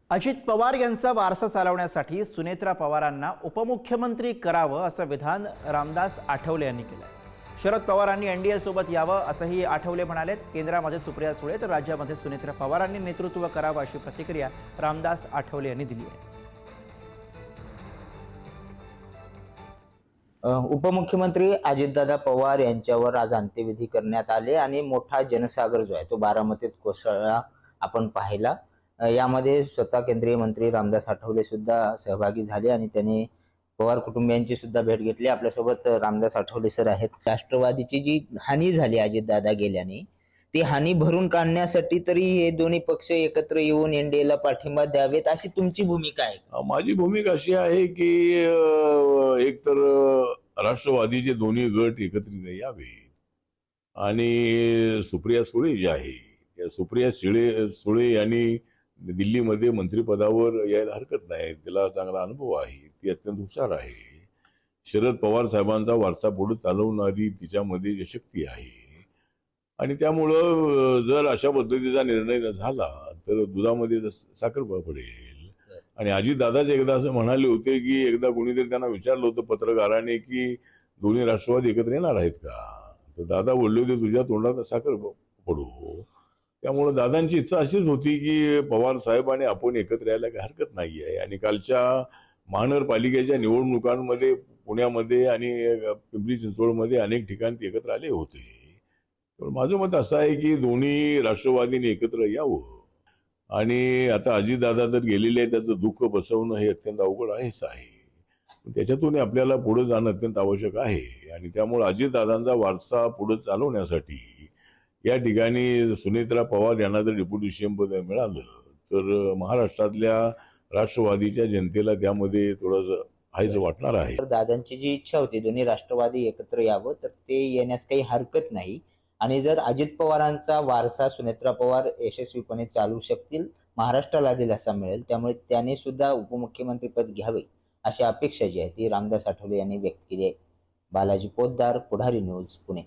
अजित पवार यांचा वारसा चालवण्यासाठी सुनेत्रा पवारांना उपमुख्यमंत्री करावं असं विधान रामदास आठवले यांनी केलं। शरद पवारांनी एनडीए सोबत यावं असंही आठवले म्हणालेत। केंद्रामध्ये सुप्रिया सुळे तर राज्यामध्ये सुनेत्रा पवारांनी नेतृत्व करावं अशी प्रतिक्रिया रामदास आठवले यांनी दिली आहे। उपमुख्यमंत्री अजितदादा पवार यांच्यावर आज अंत्यविधी करण्यात आले आणि मोठा जनसागर जो आहे तो बारामतीत कोसळला आपण पाहिला। यामध्ये स्वतः केंद्रीय मंत्री रामदास आठवले सुद्धा सहभागी झाले आणि त्यांनी पवार कुटुंबियांची सुद्धा भेट घेतली। आपल्यासोबत रामदास आठवले सर आहेत। राष्ट्रवादीची जी हानी झाली अजितदादा गेल्याने ती हानी भरून काढण्यासाठी तरी हे दोन्ही पक्ष एकत्र येऊन एनडीएला पाठिंबा द्यावेत अशी तुमची भूमिका आहे? माझी भूमिका अशी आहे की एकतर राष्ट्रवादीचे दोन्ही गट एकत्रित यावे आणि सुप्रिया सुळे जी आहे या सुप्रिया सुळे यांनी दिल्लीमध्ये मंत्रिपदावर यायला हरकत नाही। तिला चांगला अनुभव आहे, ती अत्यंत हुशार आहे। शरद पवार साहेबांचा वारसा पुढे चालवणारी तिच्यामध्ये शक्ती आहे आणि त्यामुळं जर अशा पद्धतीचा निर्णय झाला तर दुधामध्ये साखर पडेल। आणि अजितदादाच एकदा असं म्हणाले होते की एकदा कोणीतरी त्यांना विचारलं होतं पत्रकाराने की दोन्ही राष्ट्रवादी एकत्र येणार आहेत का, तर दादा बोलले होते तुझ्या तोंडात साखर पडू। त्यामुळे दादांची इच्छा अशीच होती की पवार साहेब आणि आपण एकत्र यायला काही हरकत नाही आहे। आणि कालच्या महानगरपालिकेच्या निवडणुकांमध्ये पुण्यामध्ये आणि पिंपरी चिंचवडमध्ये अनेक ठिकाणी ते एकत्र आले होते। तर माझं मत असं आहे की दोन्ही राष्ट्रवादीने एकत्र यावं आणि आता अजितदादा तर गेलेले आहे, त्याचं दुःख बसवणं हे अत्यंत अवघड आहेच आहे। त्याच्यातून आपल्याला पुढे जाणं अत्यंत आवश्यक आहे आणि त्यामुळे अजितदादांचा वारसा पुढे चालवण्यासाठी या ठिकाणी सुनेत्रा पवार यांना जर डेप्युटी सीएम पद मिळालं तर महाराष्ट्रातल्या राष्ट्रवादीच्या जनतेला त्यामध्ये थोडंसं हायचं वाटणार आहे। दादांची जी इच्छा होती दोन्ही राष्ट्रवादी एकत्र यावं तर ते येण्यास काही हरकत नाही आणि जर अजित पवारांचा वारसा सुनेत्रा पवार यशस्वीपणे चालवू शकतील, महाराष्ट्राला दिलासा मिळेल, त्यामुळे त्याने सुद्धा उपमुख्यमंत्री पद घ्यावे अशी अपेक्षा जी आहे ती रामदास आठवले यांनी व्यक्त केली आहे। बालाजी पोद्दार, पुढारी न्यूज, पुणे।